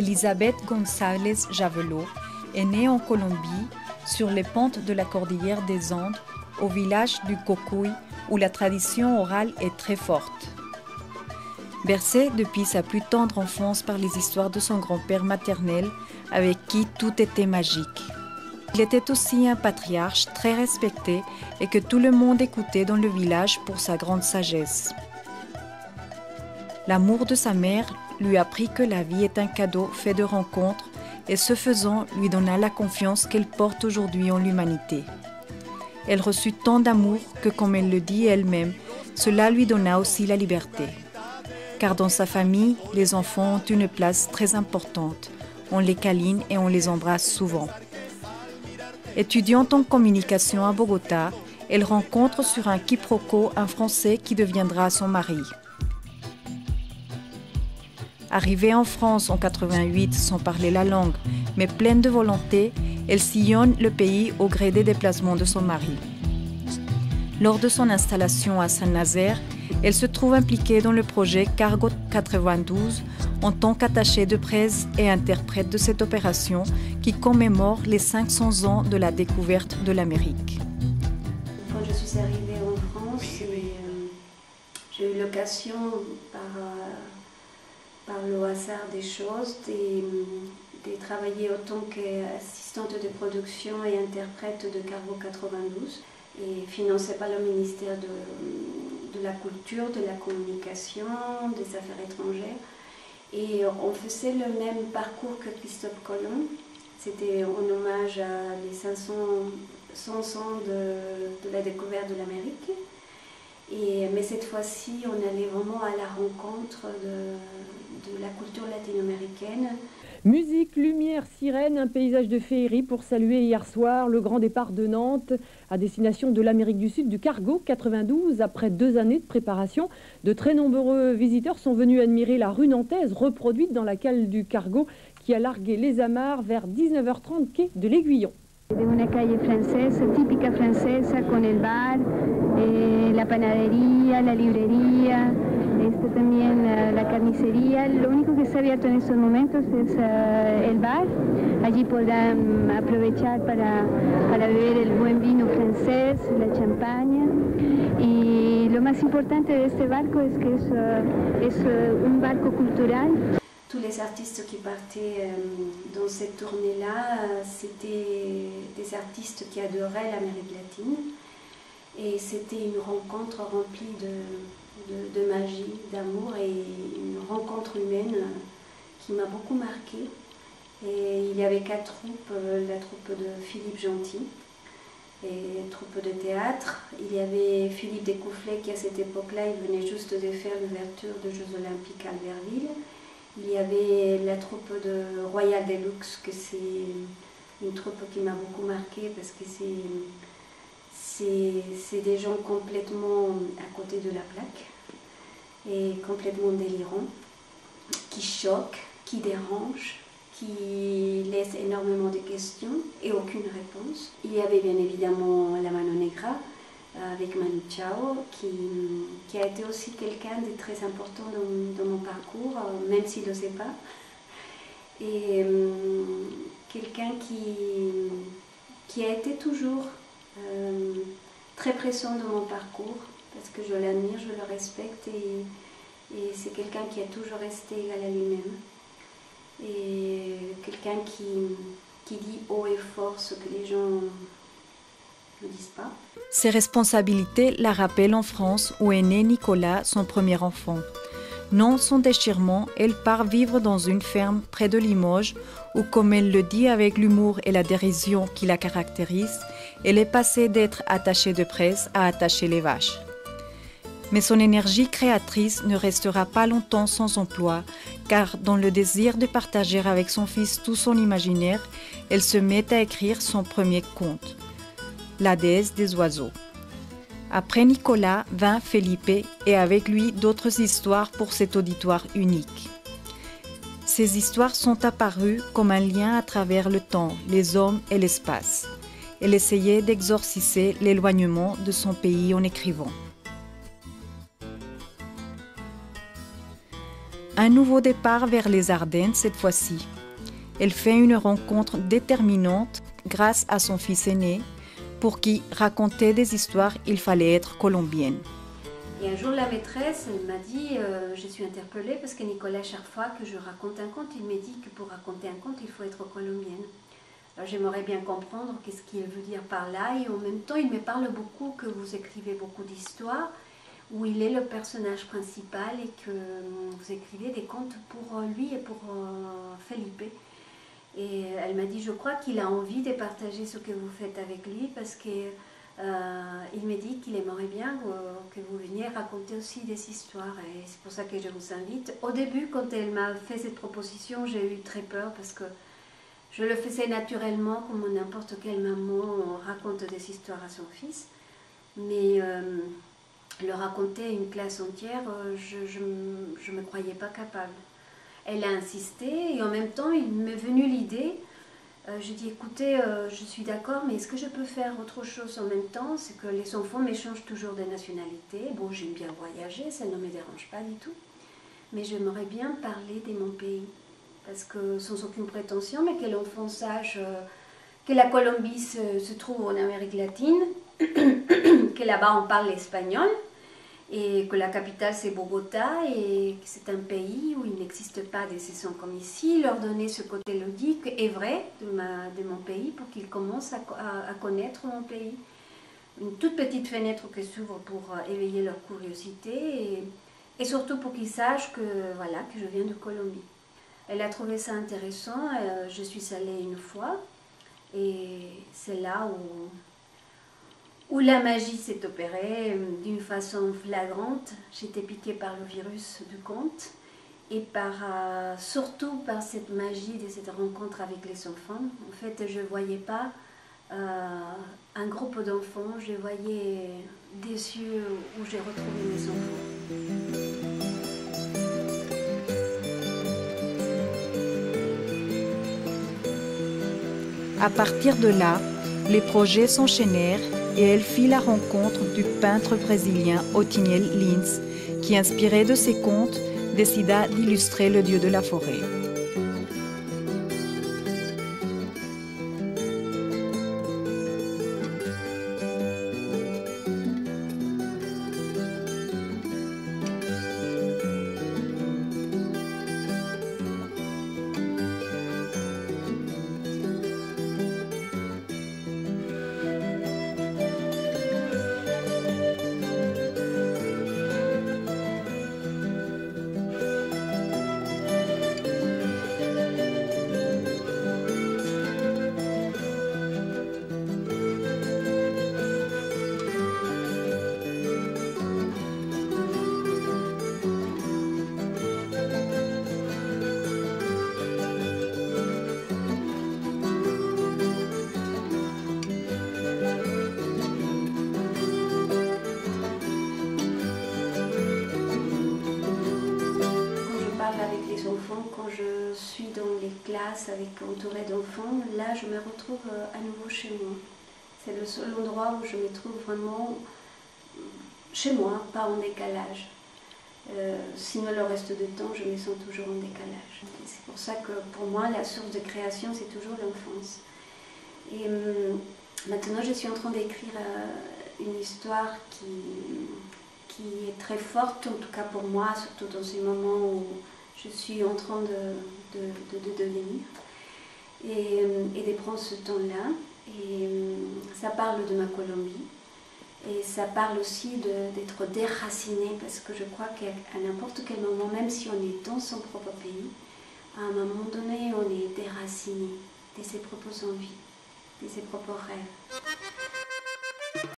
Elisabeth González Javelot est née en Colombie, sur les pentes de la cordillère des Andes, au village du Cocuy, où la tradition orale est très forte. Bercée depuis sa plus tendre enfance par les histoires de son grand-père maternel, avec qui tout était magique. Il était aussi un patriarche très respecté et que tout le monde écoutait dans le village pour sa grande sagesse. L'amour de sa mère lui apprit que la vie est un cadeau fait de rencontres et ce faisant lui donna la confiance qu'elle porte aujourd'hui en l'humanité. Elle reçut tant d'amour que, comme elle le dit elle-même, cela lui donna aussi la liberté. Car dans sa famille, les enfants ont une place très importante. On les câline et on les embrasse souvent. Étudiante en communication à Bogota, elle rencontre sur un quiproquo un Français qui deviendra son mari. Arrivée en France en 88 sans parler la langue, mais pleine de volonté, elle sillonne le pays au gré des déplacements de son mari. Lors de son installation à Saint-Nazaire, elle se trouve impliquée dans le projet Cargo 92 en tant qu'attachée de presse et interprète de cette opération qui commémore les 500 ans de la découverte de l'Amérique. Quand je suis arrivée en France, j'ai eu l'occasion, par le hasard des choses, de travailler en tant qu'assistante de production et interprète de Cargo 92, et financée par le ministère de la Culture, de la Communication, des Affaires étrangères. Et on faisait le même parcours que Christophe Colomb. C'était en hommage à les 500 ans de la découverte de l'Amérique. Mais cette fois-ci, on allait vraiment à la rencontre de la culture latino-américaine. Musique, lumière, sirène, un paysage de féerie pour saluer hier soir le grand départ de Nantes à destination de l'Amérique du Sud du Cargo 92. Après 2 années de préparation, de très nombreux visiteurs sont venus admirer la rue nantaise reproduite dans la cale du Cargo qui a largué les amarres vers 19h30 quai de l'Aiguillon. De una calle francesa, típica francesa, con el bar, la panadería, la librería, también la carnicería. Lo único que está abierto en estos momentos es el bar. Allí podrán aprovechar para beber el buen vino francés, la champaña. Y lo más importante de este barco es que es un barco cultural. Tous les artistes qui partaient dans cette tournée-là, c'était des artistes qui adoraient l'Amérique latine. Et c'était une rencontre remplie de magie, d'amour et une rencontre humaine qui m'a beaucoup marquée. Et il y avait 4 troupes, la troupe de Philippe Gentil, et troupe de théâtre. Il y avait Philippe Découfflet qui à cette époque-là, il venait juste de faire l'ouverture des Jeux Olympiques à Albertville. Il y avait la troupe de Royal Deluxe, que c'est une troupe qui m'a beaucoup marquée parce que c'est des gens complètement à côté de la plaque et complètement délirants, qui choquent, qui dérangent, qui laissent énormément de questions et aucune réponse. Il y avait bien évidemment la Mano Negra, avec Manu Chao, qui a été aussi quelqu'un de très important dans mon parcours, même s'il ne le sait pas. Et quelqu'un qui a été toujours très présent dans mon parcours, parce que je l'admire, je le respecte, et c'est quelqu'un qui a toujours resté égal à lui-même. Et quelqu'un qui dit haut et fort ce que les gens ne disent pas. Ses responsabilités la rappellent en France où est né Nicolas, son premier enfant. Non sans déchirement, elle part vivre dans une ferme près de Limoges où, comme elle le dit avec l'humour et la dérision qui la caractérisent, elle est passée d'être attachée de presse à attacher les vaches. Mais son énergie créatrice ne restera pas longtemps sans emploi, car dans le désir de partager avec son fils tout son imaginaire, elle se met à écrire son premier conte, La déesse des oiseaux. Après Nicolas vint Felipe et avec lui d'autres histoires pour cet auditoire unique. Ces histoires sont apparues comme un lien à travers le temps, les hommes et l'espace. Elle essayait d'exorciser l'éloignement de son pays en écrivant. Un nouveau départ vers les Ardennes cette fois-ci. Elle fait une rencontre déterminante grâce à son fils aîné, pour qui raconter des histoires, il fallait être colombienne. Et un jour, la maîtresse m'a dit, je suis interpellée parce que Nicolas, chaque fois que je raconte un conte, il me dit que pour raconter un conte, il faut être colombienne. Alors j'aimerais bien comprendre qu'est-ce qu'il veut dire par là, et en même temps, il me parle beaucoup que vous écrivez beaucoup d'histoires, où il est le personnage principal et que vous écrivez des contes pour lui et pour Felipe. Et elle m'a dit, je crois qu'il a envie de partager ce que vous faites avec lui parce qu'il me dit qu'il aimerait bien que vous veniez raconter aussi des histoires. Et c'est pour ça que je vous invite. Au début, quand elle m'a fait cette proposition, j'ai eu très peur parce que je le faisais naturellement comme n'importe quelle maman raconte des histoires à son fils. Mais le raconter à une classe entière, je ne me croyais pas capable. Elle a insisté et en même temps, il m'est venu l'idée. Je dis, écoutez, je suis d'accord, mais est-ce que je peux faire autre chose en même temps? C'est que les enfants m'échangent toujours de nationalité. Bon, j'aime bien voyager, ça ne me dérange pas du tout. Mais j'aimerais bien parler de mon pays. Parce que sans aucune prétention, mais que l'enfant sache que la Colombie se trouve en Amérique latine, que là-bas on parle l'espagnol, et que la capitale c'est Bogota, et que c'est un pays où il n'existe pas des saisons comme ici. Leur donner ce côté ludique et vrai de mon pays pour qu'ils commencent à connaître mon pays. Une toute petite fenêtre qui s'ouvre pour éveiller leur curiosité et surtout pour qu'ils sachent que, voilà, que je viens de Colombie. Elle a trouvé ça intéressant, je suis allée une fois et c'est là où la magie s'est opérée d'une façon flagrante. J'étais piquée par le virus du conte et surtout par cette magie de cette rencontre avec les enfants. En fait, je ne voyais pas un groupe d'enfants, je voyais des yeux où j'ai retrouvé mes enfants. À partir de là, les projets s'enchaînèrent et elle fit la rencontre du peintre brésilien Otiniel Lins, qui, inspiré de ses contes, décida d'illustrer le dieu de la forêt. Quand je suis dans les classes entourée d'enfants, là je me retrouve à nouveau chez moi. C'est le seul endroit où je me trouve vraiment chez moi, pas en décalage. Sinon le reste du temps, je me sens toujours en décalage. C'est pour ça que pour moi, la source de création, c'est toujours l'enfance. Et maintenant, je suis en train d'écrire une histoire qui est très forte, en tout cas pour moi, surtout dans ces moments où je suis en train de devenir et de prendre ce temps-là. Et ça parle de ma Colombie et ça parle aussi d'être déraciné, parce que je crois qu'à n'importe quel moment, même si on est dans son propre pays, à un moment donné, on est déraciné de ses propres envies, de ses propres rêves.